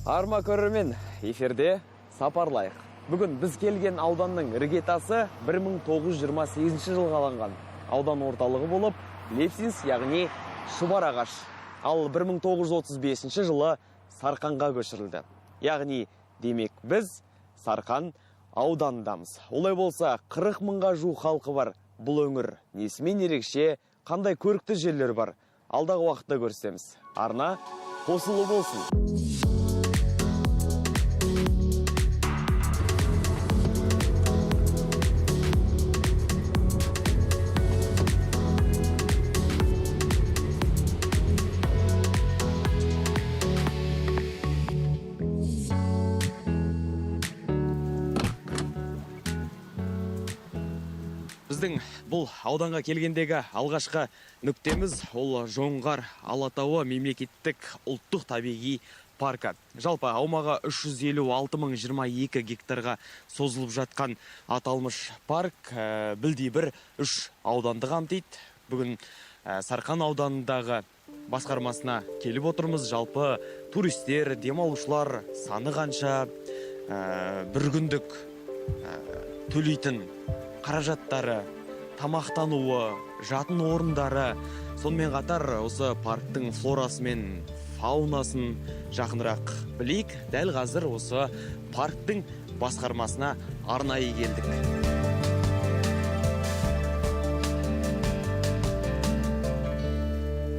Арма көрермен, эфирде сапарлайық. Бүгін біз келген ауданның іргетасы 1928 жылға алынған. Аудан орталығы болып, Лепсинск, яғни Шұбарағаш. Ал 1935 жылы Сарқанға көшірілді. Яғни, демек біз Сарқан ауданындамыз. Олай болса, 40 мыңға жуық халқы бар. Бұл өңір несімен ерекше, қандай көрікті жерлер бар? Алдағы уақытта көрсетеміз. Арна қосылы болсын. Біздің бұл ауданға келгендегі алғашқы нүктеміз ол Жоңғар Алатауы мемлекеттік ұлттық табиғи паркі. Жалпы аумағы 356.022 гектарға созылып жатқан аталмыш парк білдей бір 3 ауданды қамтиды. Бүгін Сарқан ауданындағы басқармасына келіп отырмыз. Жалпы туристер, демалушылар саны қанша, бір күндік төлейтін қаражаттары, тамақтануы, жатын орындары, сонымен қатар осы парктың флорасы мен фаунасын жақынырақ білейік. Дәл қазір осы парктың басқармасына арнайы келдік.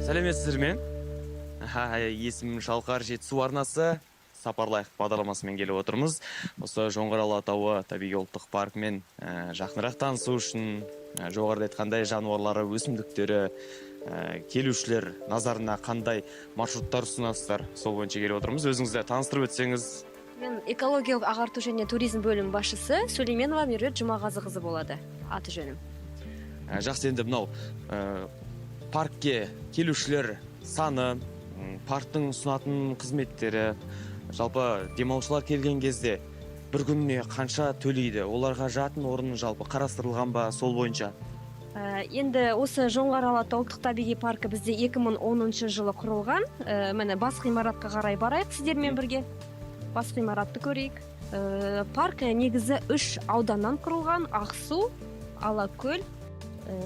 Сәлеметсіздер ме? Есімім Шалқар, Жетісу арнасы. Сапарлайық бағдарламасымен келіп отырмыз. Осы Жоңғар Алатауы табиғи ұлттық паркмен жақынырақ танысу үшін, жоғарыда айтқандай жануарлары, өсімдіктері, келушілер назарына қандай маршруттар ұсынасыздар, сол бойынша келіп отырмыз. Өзіңізді таныстырып өтсеңіз. Мен экологиялық ағарту және туризм бөлім басшысы Сүлейменова Меруерт Жұмағазықызы болады, аты жөнім. Жақсы, енді мынау паркке келушілер саны, парктың ұсынатын қызметтері, жалпы демалушылар келген кезде бір күніне қанша төлейді? Оларға жатын орын жалпы қарастырылған ба, сол бойынша? Енді осы Жоңғар Алатау ұлттық табиғи паркі бізде 2010 жылы құрылған. Міне бас ғимаратқа қарай барайық сіздермен бірге. Бас ғимаратты көрейік. Парк негізі 3 ауданнан құрылған: Ақсу, Алакөл,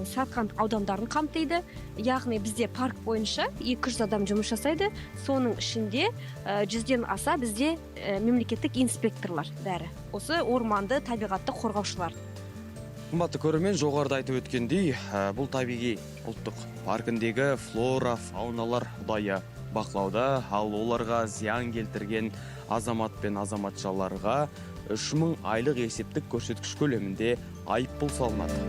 Сарқан аудандарын қамтиды. Яғни бізде парк бойынша 200 адам жұмыс жасайды. Соның ішінде 100-ден аса бізде мемлекеттік инспекторлар бәрі. Осы орманды, табиғатты қорғаушылар. Қымбатты көрермен, жоғарыда айтып өткендей, бұл табиғи ұлттық паркіндегі флора, фауналар ұдайы бақылауда, ал оларға зиян келтірген азамат пен азаматшаларға 3000 айлық есептік көрсеткіш көлемінде айыппұл салынады.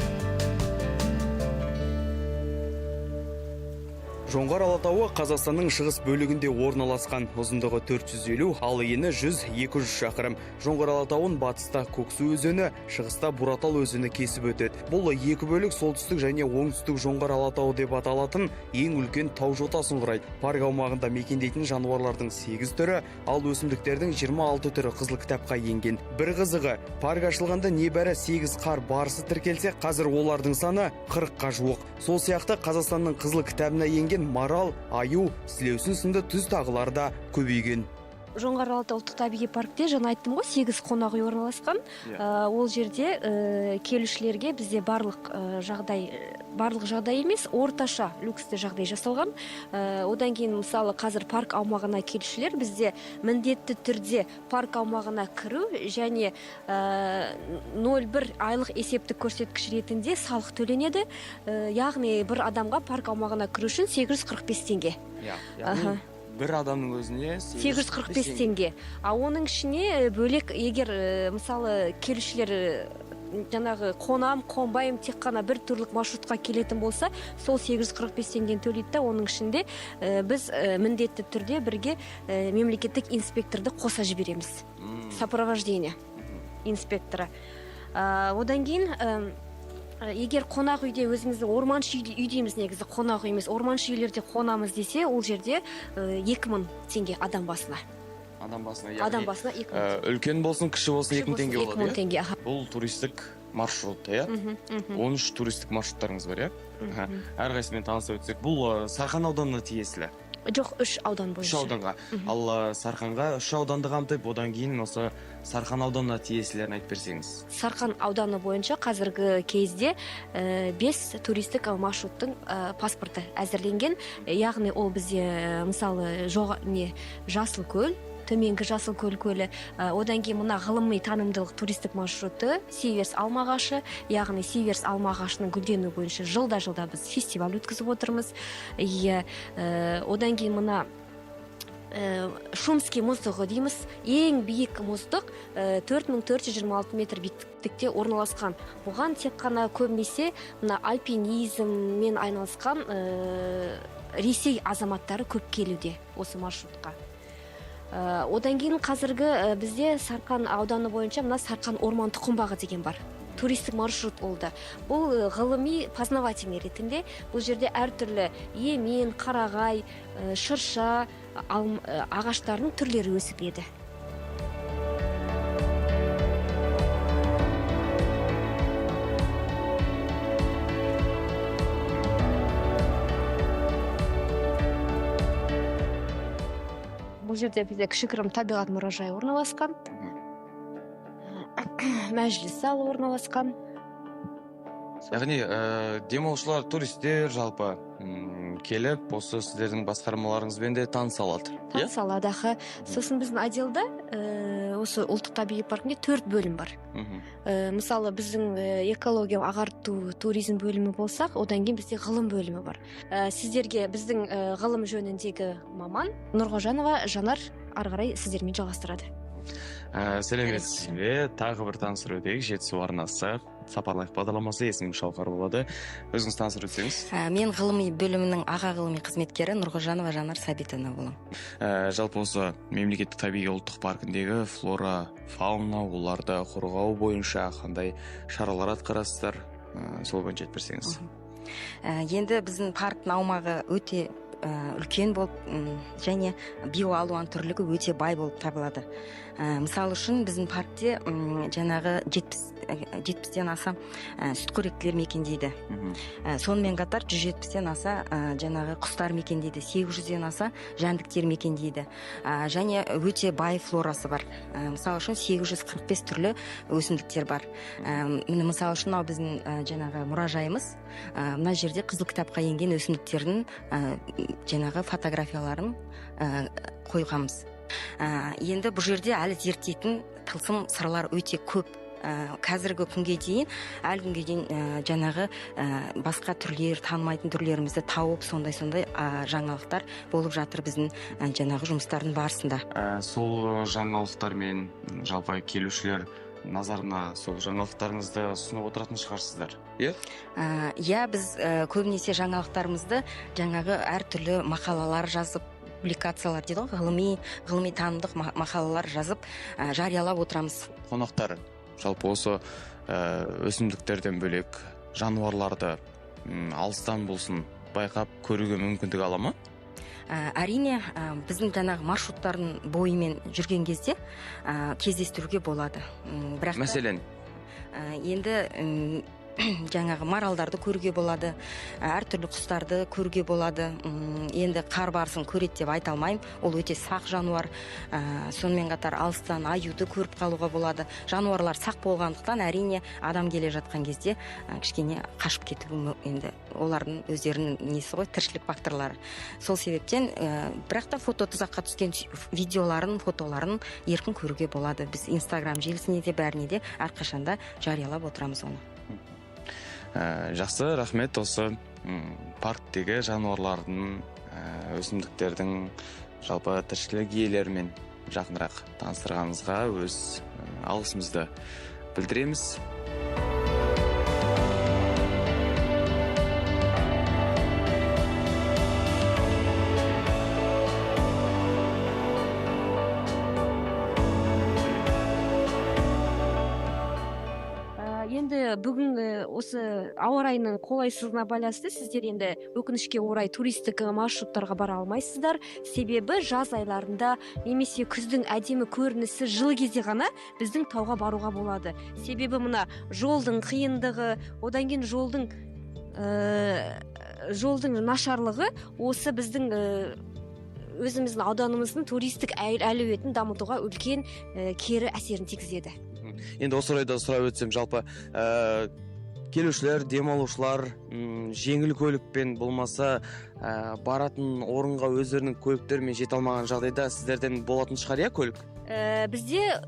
Жоңғар Алатауы Қазақстанның шығыс бөлігінде орналасқан, ұзындығы 450, ал ені 100-200 шақырым. Жоңғар Алатауын батыста Көксу өзені, шығыста Буратал өзені кесіп өтеді. Бұл екі бөлік солтүстік және оңтүстік Жоңғар Алатауы деп аталатын ең үлкен тау жотасын құрайды. Парк аумағында мекендейтін жануарлардың 8 түрі, ал өсімдіктердің 26 түрі қызыл кітапқа енген. Бір қызығы, парк ашылғанда небәрі 8 қар барысы тіркелсе, қазір олардың саны 40-қа жуық. Сол сияқты Қазақстанның қызыл кітабына енген марал, аю, сілеусін сынды түз тағылар да көбейген. Жоңғар Алатау ұлттық табиғи паркте, жаңа айттым ғой, 8 қонақ үй орналасқан. Ол жерде келушілерге бізде барлық жағдай емес, орташа люксті жағдай жасалған. Одан кейін мысалы қазір парк аумағына келушілер бізде міндетті түрде парк аумағына кіру және 0,1 айлық есептік көрсеткіш ретінде салық төленеді. Яғни бір адамға парк аумағына кіру үшін 845 теңге. Бір адамның өзіне 845 теңге. Оның ішіне бөлек, егер мысалы келушілер жаңағы қонбайым тек қана бір түрлік маршрутқа келетін болса, сол 845 теңгені төлейді. Оның ішінде біз міндетті түрде бірге мемлекеттік инспекторды қоса жібереміз. Сопровождение инспектора. Одан кейін егер қонақ үйде өзіңізді орманшы үй дейміз, негізі қонақ үй емес, орманшы үйлерде қонамыз десе, ол жерде 2000 теңге адам басына. Адам басына, адам басына 2000 теңге. Үлкен болсын, кіші болсын 2000 теңге болады. 2000 теңге. Бұл туристік маршрут, иә? 13 туристік маршруттарыңыз бар, иә? Әрқайсымен танысып өтсек, бұл Сарқан ауданына тиесілі. Жоқ, 3 аудан үш бойынша. ауданға. Ал Сарқанға 3 ауданды қамтып, одан кейін осы Сарқан ауданына тиесілерін айтып берсеңіз. Сарқан ауданы бойынша қазіргі кезде 5 туристік маршруттың паспорты әзірленген. Яғни ол бізде мысалы Жасыл көл, төменгі Жасыл көлі, одан кейін мына ғылыми танымдылық туристік маршруты Сиверс алма ағашы, яғни Сиверс алма ағашының гүлденуі бойынша жылда біз фестиваль өткізіп отырмыз. Одан кейін мына Шумский мұздығы дейміз, ең биік мұздық 4426 метр биіктікте орналасқан. Бұған тек қана көбінесе мына альпинизммен айналысқан Ресей азаматтары көп келуде осы маршрутқа. Одан кейін қазіргі бізде Сарқан ауданы бойынша мына Сарқан орман тұқымбағы деген бар. Туристік маршрут олды. Бұл ғылыми познавательный ретінде. Бұл жерде әртүрлі емен, қарағай, шырша, ағаштардың түрлері өсіріледі. Бұл жерде бізде кішігірім табиғат мұражайы орналасқан. Мәжіліс залы орналасқан. Яғни демалушылар, туристер жалпы келіп, осы сіздердің басқармаларыңызбен де таныса алады. Таныса алады. Сосын біздің отделда осы ұлттық табиғи паркінде 4 бөлім бар. Мысалы біздің экология ағарту туризм бөлімі болсақ, одан кейін бізде ғылым бөлімі бар. Сіздерге біздің ғылым жөніндегі маман Нұрғожанова Жанар ары қарай сіздермен жалғастырады. Сәлеметсіз бе? Тағы бір таныстырып өтейік. Жетісу арнасы сапарлайық бағдарламасы, есімім Шалқар болады. Өзіңіз таныстырып өтсеңіз. Мен ғылыми бөлімінің аға ғылыми қызметкері Нұрғожанова Жанар Сәбитовна болам. Жалпы осы мемлекеттік табиғи ұлттық паркіндегі флора, фауна, оларды қорғау бойынша қандай шаралар атқарасыздар? Сол бойынша айтып берсеңіз. Енді біздің парктың аумағы өте үлкен болып, және биоалуан түрлігі өте бай болып табылады. Мысалы үшін біздің паркте жаңағы 70-ден аса сүтқоректілер мекендейді. Сонымен қатар 170-ден аса жаңағы құстар мекендейді, 800-ден аса жәндіктер мекендейді. Және өте бай флорасы бар. Мысалы үшін 845 түрлі өсімдіктер бар. Мысалы үшін біздің жаңағы мұражайымыз, мына жерде қызыл кітапқа енген өсімдіктердің жаңағы фотографияларын қойғанбыз. Енді бұл жерде әлі зерттейтін тылсым сырлар өте көп. Қазіргі күнге дейін, әлі күнге дейін жаңағы басқа түрлер, танымайтын түрлерімізді тауып, сондай жаңалықтар болып жатыр біздің жаңағы жұмыстардың барысында. Сол жаңалықтармен жалпы келушілер назарына сол жаңалықтарыңызды ұсынып отыратын шығарсыздар, иә? Иә, біз көбінесе жаңалықтарымызды жаңағы әртүрлі мақалалар жазып, публикациялар дейді ғой, ғылыми танымдық мақалалар жазып жариялап отырамыз. Қонақтар жалпы осы өсімдіктерден бөлек жануарларды алыстан болсын байқап көруге мүмкіндік ала ма? Әрине, біздің жаңағы маршруттардың бойымен жүрген кезде кездестіруге болады. Мәселен? Енді жаңағы маралдарды көруге болады, әртүрлі құстарды көруге болады. Енді қар барысын көреді деп айта алмаймын, ол өте сақ жануар. Сонымен қатар алыстан аюды көріп қалуға болады. Жануарлар сақ болғандықтан әрине адам келе жатқан кезде кішкене қашып кетуі, енді олардың өздерінің несі ғой, тіршілік факторлары. Сол себептен бірақ та фототұзаққа түскен видеоларын, фотоларын еркін көруге болады. Біз Инстаграм желісіне де бәріне де әрқашанда жариялап отырамыз оны. Жақсы, рахмет. Осы парктегі жануарлардың, өсімдіктердің жалпы тіршілік иелерімен жақынырақ таныстырғаныңызға өз алғысымызды білдіреміз. Енді бүгін осы ауа райының қолайсыздығына байланысты сіздер енді өкінішке орай туристік маршруттарға бара алмайсыздар. Себебі жаз айларында немесе күздің әдемі көрінісі жылы кезде ғана біздің тауға баруға болады. Себебі мына жолдың қиындығы, одан кейін жолдың нашарлығы осы біздің өзіміздің ауданымыздың туристік әлеуетін дамытуға үлкен кері әсерін тигізеді. Енді осы орайда сұрап өтсем, жалпы келушілер, демалушылар жеңіл көлікпен болмаса баратын орынға өздерінің көліктерімен жете алмаған жағдайда сіздерден болатын шығар, иә, көлік? Бізде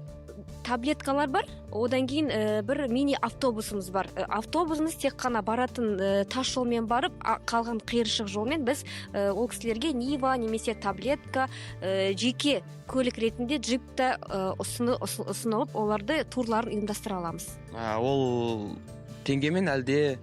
таблеткалар бар, одан кейін бір мини автобусымыз бар. Автобусымыз тек қана баратын тас жолмен барып, қалған қиыршық жолмен біз ол кісілерге Нива немесе таблетка, жеке көлік ретінде джипта ұсынылып, оларды турларын ұйымдастыра аламыз. Ол теңгемен әлде?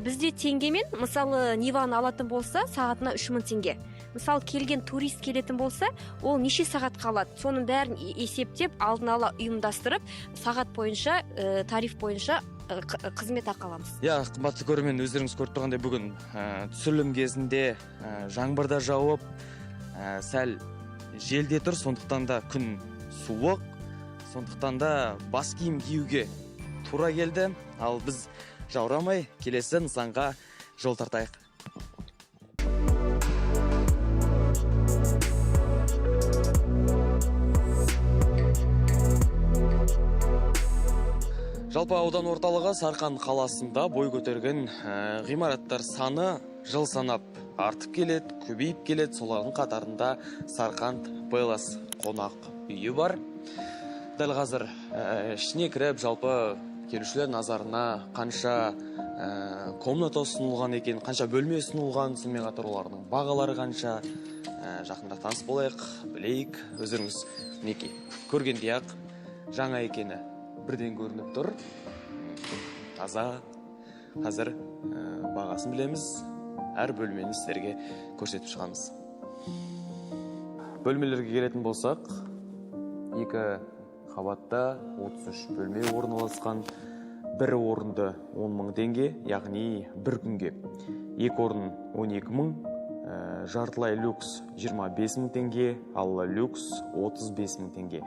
Бізде теңгемен, мысалы Ниваны алатын болса, сағатына 3000 теңге. Мысалы келген турист келетін болса, ол неше сағат қалады, соның бәрін есептеп, алдын ала ұйымдастырып, сағат бойынша, тариф бойынша қызмет ақы аламыз. Қымбатты көрермен, өздеріңіз көріп тұрғандай, бүгін түсірілім кезінде жаңбырда жауып, сәл желде тұр, сондықтан да күн суық, сондықтан да бас киім киюге тура келді. Ал біз жаурамай келесі нысанға жол тартайық. Жалпы аудан орталығы Сарқан қаласында бой көтерген ғимараттар саны жыл санап артып келеді, көбейіп келеді. Солардың қатарында Сарқанд Пелас қонақ үйі бар. Дәл қазір ішіне кіріп, жалпы келушілер назарына қанша комната ұсынылған екен, қанша бөлме ұсынылған, сонымен қатар олардың бағалары қанша, жақында таныс болайық, білейік. Өздеріңіз мінекей көргендей-ақ жаңа екені бірден көрініп тұр. Таза. Қазір бағасын білеміз. Әр бөлмені сіздерге көрсетіп шығамыз. Бөлмелерге келетін болсақ, 2 қабатта 33 бөлме орналасқан. Бір орынды 10.000 теңге, яғни бір күнге. 2 орын 12.000, жартылай люкс 25.000 теңге, ал люкс 35.000 теңге.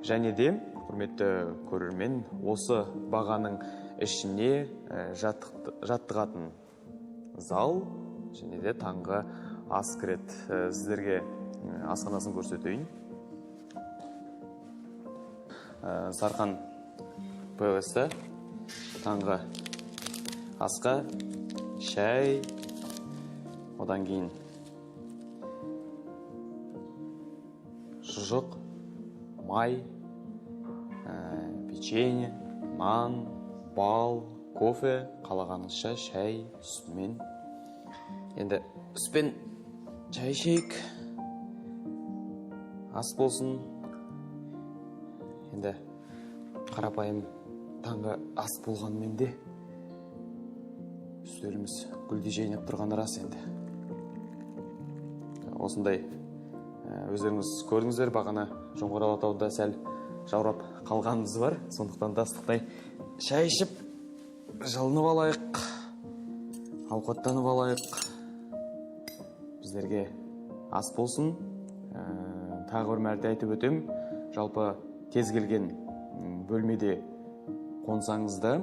Және де, құрметті көрермен, осы бағаның ішіне жаттығатын зал және де таңғы ас кіреді. Сіздерге асханасын көрсетейін. Сарқан Пеласта таңғы асқа шай, одан кейін шұжық, май, печенье, нан, бал, кофе, қалағаныңызша шай, сүтмен. Енді үспен шай ішейік, ас болсын. Енді қарапайым таңғы ас болғанмен де үстеліміз гүлдей жайнап тұрғаны рас. Енді осындай өздеріңіз көрдіңіздер, бағана Жоңғар Алатауында сәл жаурап қалғанымыз бар. Сондықтан да ыстықтай шай ішіп, жылынып алайық, ауқаттанып алайық. Біздерге ас болсын. Тағы бір мәрте айтып өтем, жалпы кез келген бөлмеде қонсаңызда,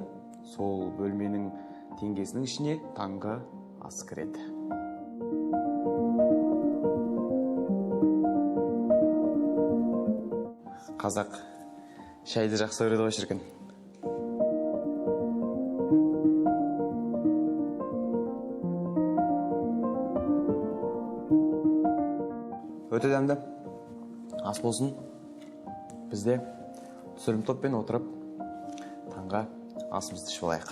сол бөлменің теңгесінің ішіне таңғы ас кіреді. Қазақ шайды жақсы көреді ғой шіркін. Өте дәмді ас болсын. Бізде түсірім топпен отырып таңға асымызды ішіп алайық.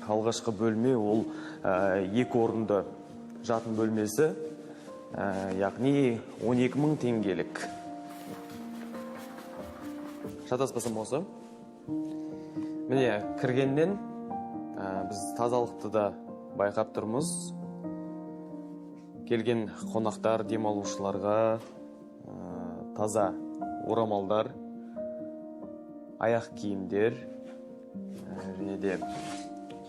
Алғашқы бөлме ол 2 орынды жатын бөлмесі, яғни 12.000 теңгелік. Шатаспасам осы. Міне, кіргеннен біз тазалықты да байқап тұрмыз. Келген қонақтар, демалушыларға таза орамалдар, аяқ киімдер, және де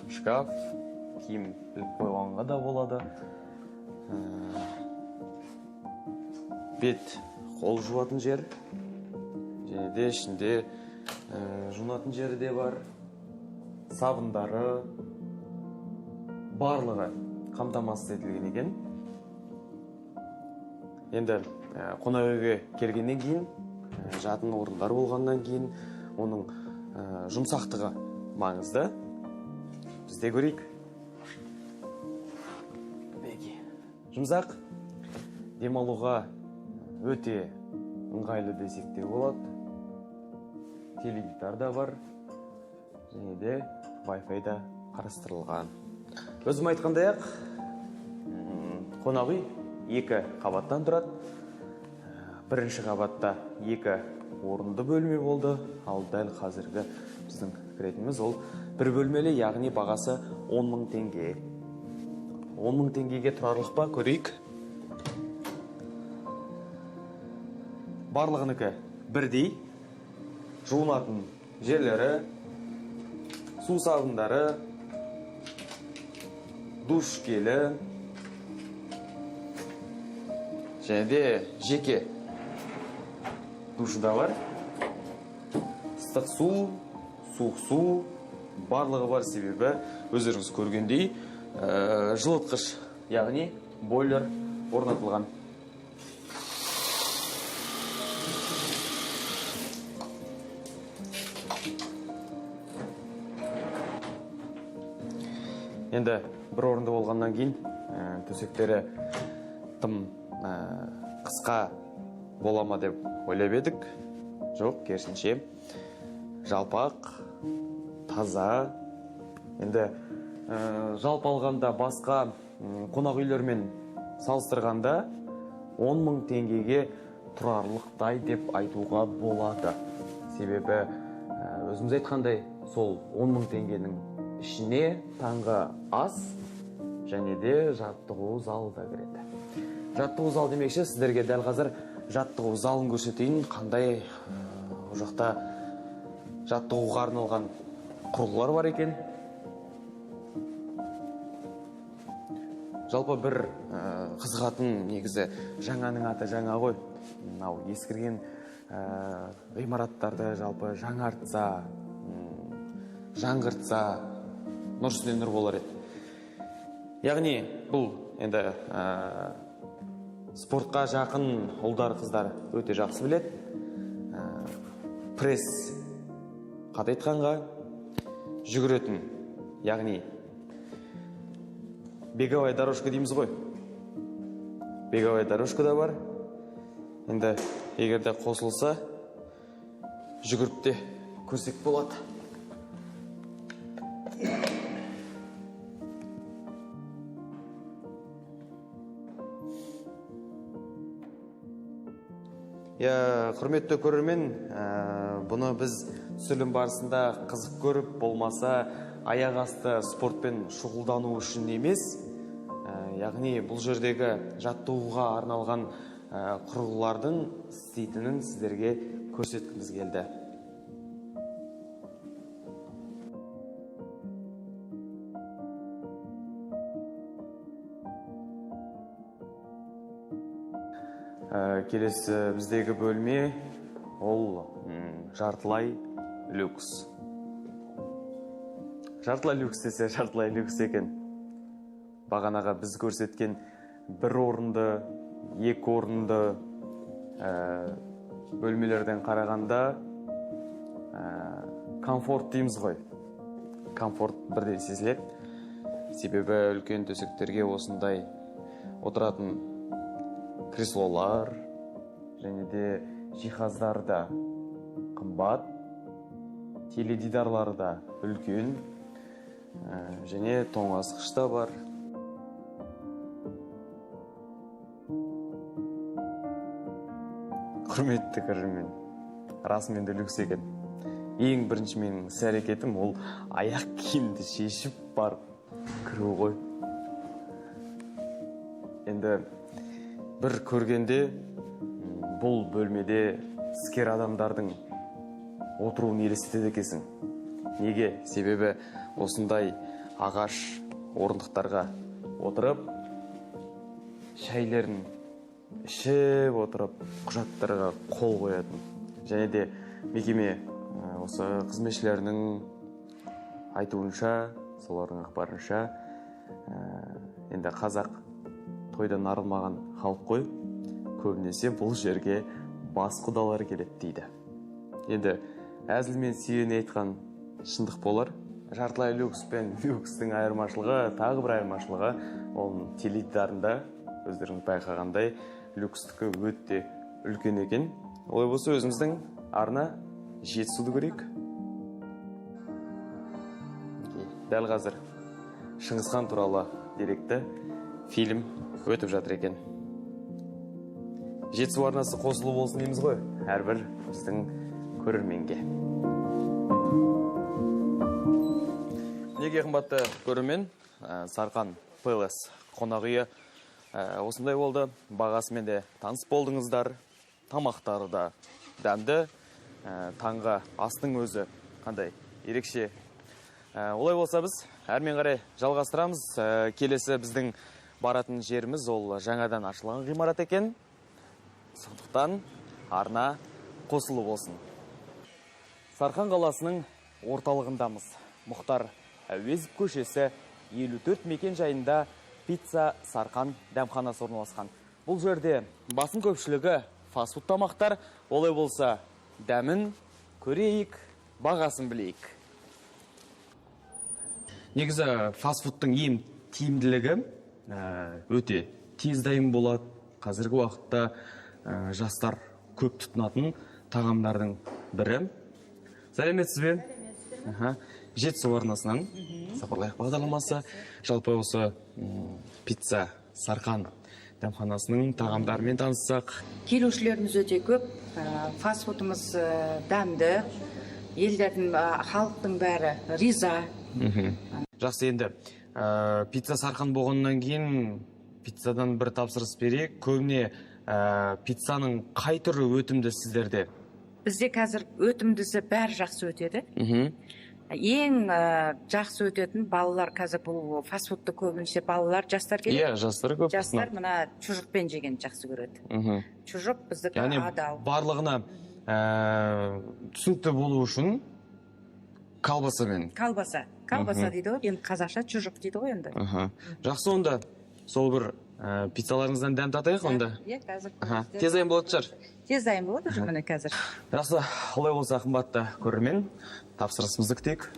шкаф, киім іліп қойғанға да болады. Бет, қол жуатын жер, және де ішінде жуынатын жері де бар. Сабындары, барлығы қамтамасыз етілген екен. енді қонақ үйге келгеннен кейін, жатын орындар болғаннан кейін, оның жұмсақтығы маңызды. Біз де көрейік. Жұмсақ демалуға өте ыңғайлы десек те болады. Теледидар да бар, және де Wi-Fi да қарастырылған. Өзім айтқандай-ақ, қонақ үй 2 қабаттан тұрады. Бірінші қабатта 2 орынды бөлме болды, ал дәл қазіргі біздің кіретініміз ол 1 бөлмелі, яғни бағасы 10.000 теңге. 10.000 теңгеге тұрарлық па, көрейік. Барлығынікі бірдей. Жуынатын жерлері, су сабындары, душ келі, және де жеке душы да бар. Ыстық су, суық су, барлығы бар, себебі өздеріңіз көргендей жылытқыш, яғни бойлер орнатылған. Енді бір орынды болғаннан кейін төсектері тым қысқа болама деп ойлап едік. Жоқ, керісінше жалпақ, таза. Енді жалпы алғанда басқа қонақ үйлермен салыстырғанда 10.000 теңгеге тұрарлықтай деп айтуға болады. Себебі өзіміз айтқандай, сол 10.000 теңгенің ішіне таңғы ас және де жаттығу залы да кіреді. Жаттығу зал демекші, сіздерге дәл қазір жаттығу залын көрсетейін. Қандай жақта жаттығуға арналған құрылғылар бар екен. Жалпы бір қызығатын негізі жаңаның аты жаңа ғой. Мынау ескірген ғимараттарды жалпы жаңартса, жаңғыртса, нұр үстіне нұр болар еді. Яғни бұл енді спортқа жақын ұлдар, қыздар өте жақсы біледі. Пресс қат айтқанға жүгіретін, яғни беговая дорожка дейміз ғой. Беговая дорожка да бар. Енді егерде қосылса, жүгіріп те көрсек болады. Құрметті көрермен, бұны біз түсірілім барысында қызық көріп, болмаса аяқ асты спортпен шұғылдану үшін емес, яғни бұл жердегі жаттығуға арналған құрылғылардың істейтінін сіздерге көрсеткіміз келді. Келесі біздегі бөлме ол жартылай люкс. Жартылай люкс десе, жартылай люкс екен. Бағанаға біз көрсеткен 1 орынды, 2 орынды бөлмелерден қарағанда комфорт дейміз ғой. Комфорт бірден сезіледі. Себебі үлкен төсектерге осындай отыратын креслолар және де жиһаздар да қымбат, теледидарлары да үлкен, және тоңазытқыш та бар. Құрметті көрермен, расымен де люкс екен. Ең бірінші менің іс-әрекетім ол аяқ киімді шешіп барып кіру ғой. Енді бір көргенде бұл бөлмеде іскер адамдардың отыруын елестетеді екенсің. Неге? Себебі осындай ағаш орындықтарға отырып, шәйлерін ішіп отырып, құжаттарға қол қоятын. Және де мекеме осы қызметшілерінің айтуынша, солардың ақпарынша, енді қазақ тойдан арылмаған халық қой. көбінесе бұл жерге бас құдалар келеді дейді. Енді әзілмен сүйене айтқан шындық болар. Жартылай люкс пен люкстің айырмашылығы, тағы бір айырмашылығы, ол теледидарында өздеріңіз байқағандай люкстікі өте үлкен екен. Олай болса өзіміздің арна жетісуды көрейік. Дәл қазір Шыңғысхан туралы деректі фильм өтіп жатыр екен. Жетісу арнасы қосылу болсын дейміз ғой, әрбір біздің көрерменге. Неге қымбатты көрермен, Сарқан Пелес қонақ үйі осындай болды. Бағасымен де таныс болдыңыздар. Тамақтары да дәмді. Таңғы астың өзі қандай ерекше. Олай болса біз әрмен қарай жалғастырамыз. Келесі біздің баратын жеріміз ол жаңадан ашылған ғимарат екен. Сондықтан арна қосылу болсын. Сарқан қаласының орталығындамыз. Мұхтар Әуезов көшесі 54 мекен жайында пицца Сарқан дәмханасы орналасқан. Бұл жерде басым көпшілігі фастфуд тамақтар. Олай болса дәмін көрейік, бағасын білейік. Негізі фастфудтың ең тиімділігі өте тез дайын болады. Қазіргі уақытта жастар көп тұтынатын тағамдардың бірі. Сәлеметсіз бе? Жетісу арнасынан сапарлайық бағдарламасы. Жалпы осы пицца Сарқан дәмханасының тағамдарымен таныссақ. Келушілеріміз өте көп, фастфудымыз дәмді, елдердің халықтың бәрі риза. Жақсы, енді пицца Сарқан болғаннан кейін пиццадан бір тапсырыс берейік. Көбіне пиццаның қай түрі өтімді сіздерде? Бізде қазір өтімдісі бәрі жақсы өтеді. Ең жақсы өтетін балалар, қазір бұл фастфудты көбінше балалар, жастар келеді. Иә, жастар көп. Жастар мына чужықпен жеген жақсы көреді. Чужық біздікі адал. Барлығына түсінікті болу үшін колбасамен. Колбаса дейді ғой, енді қазақша чужық дейді ғой енді. Жақсы, онда сол бір пиццаларыңыздан дәм татайық онда. Иә, қазір. Тез дайын болады шығар. Тез дайын болады уже міне қазір. Жақсы, олай болса қымбатты көрермен, тапсырысымызды күтейік.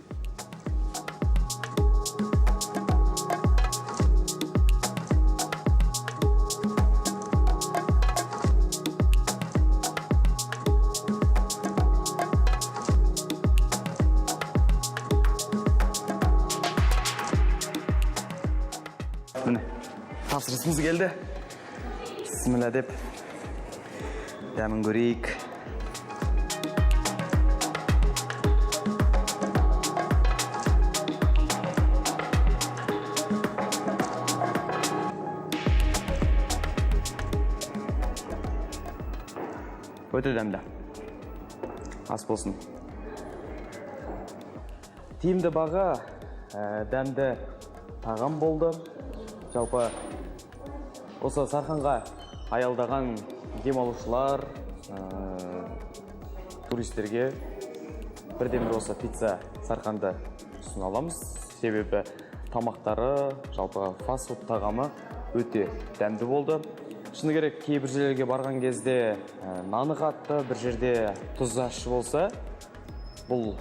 Міне, тапсырысымыз келді. Бисмилла деп дәмін көрейік. Өте дәмді. Ас болсын. Тиімді баға, дәмді тағам болды. Жалпы осы Сарқанға аялдаған демалушылар, туристерге бірден-бір осы пицца Сарқанды ұсына аламыз. Себебі тамақтары, жалпы фастфуд тағамы өте дәмді болды. Шыны керек, кейбір жерлерге барған кезде наны қатты, бір жерде тұз ащы болса, бұл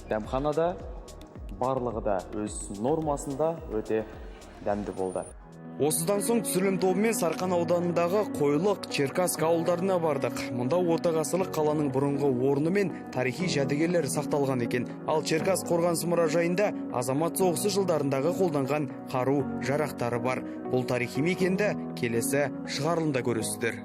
дәмханада барлығы да өз нормасында өте дәмді болды. Осыдан соң түсірілім тобымен Сарқан ауданындағы Қойлық, Черкасск ауылдарына бардық. Мұнда орта ғасырлық қаланың бұрынғы орны мен тарихи жәдігерлер сақталған екен. Ал Черкасск қорғаныс мұражайында азамат соғысы жылдарындағы қолданған қару жарақтары бар. Бұл тарихи мекенді келесі шығарылымда көресіздер.